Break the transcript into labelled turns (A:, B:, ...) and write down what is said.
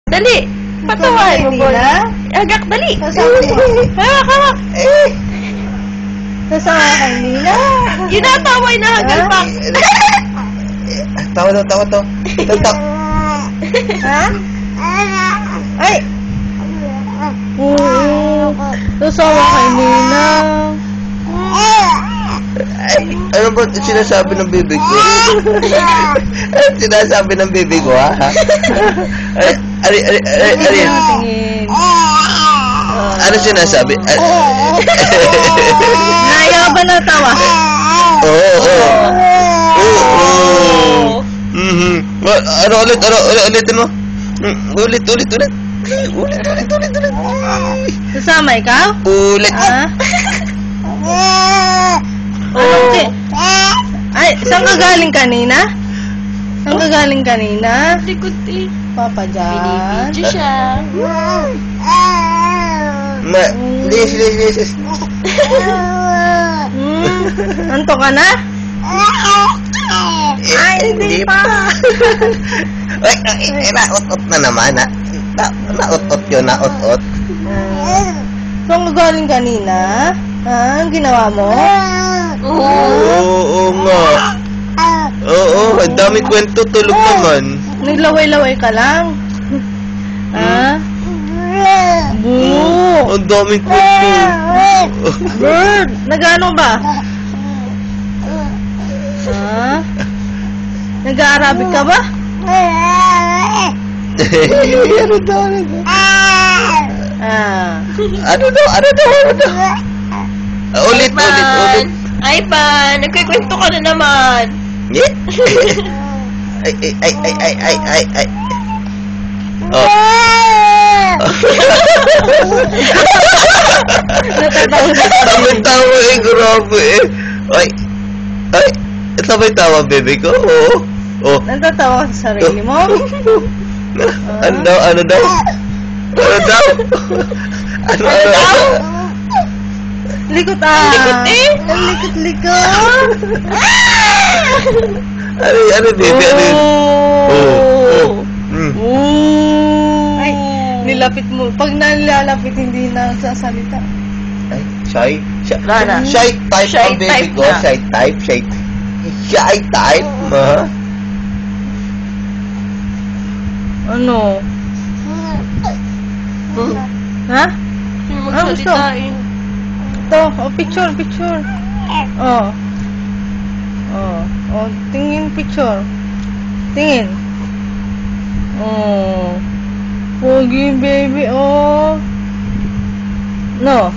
A: Dali! Patawan mo, Bon. Agak, dali! Hawak, hawak!
B: Sasama kay Nina.
A: Yun na, tawa, inahagal pa.
C: Tawa daw, tawa to.
B: Ha? Ay! Sasama kay Nina.
C: Ay, ano ba sinasabi ng bibig ko? Ano sinasabi ng bibig ko, ha? Ari.
B: Tingin.
C: Ano sinasabi?
B: Naya ba na tawa?
C: Oo. Ano ulitin mo? Ulit.
B: Sasama ikaw?
C: Ulit.
B: Ha? Ay, saan ka galing kanina? Saan ka galing kanina?
A: Likod eh.
B: Papa dyan.
A: Binibidyo siya.
C: Lisis.
B: Anto ka na? Ay, hindi pa.
C: Ay, naot-ot na naman, ha? Naot-ot yun, naot-ot.
B: Saan ka galing kanina? Ha? Ang ginawa mo?
C: Oo nga. Oo, ang dami kwento, tulog naman.
B: Naglaway-laway ka lang? Ha? Boo!
C: Ang daming kwento.
B: Bird! Nag-ano ba? Ha? Nag-Arabic ka ba?
C: Ano daw? Ano daw? Ulit.
A: Ay, Pan. Nagkikwento ka na naman.
C: Ay. Oh. Tawa eh, grabe eh. Ay. Sabay tawa, bebe ko. Oo.
B: Natatawa ka sa sarili mo?
C: Ano daw?
B: Likot
A: Likot eh.
B: Likot.
C: Ano, bebe? Ano yun?
B: Ay, nilapit mo. Pag nalalapit, hindi na sasalita.
C: Ay, shy
A: Rana.
C: type
A: Shy
C: ang baby
A: type
C: ko.
A: na.
C: Shy type, ma.
B: Ano? Ha?
A: Hindi mo
B: Ah, gusto.
A: magsalita eh.
B: Ito, picture. Tingin picture. Tingin. Pogi baby, No.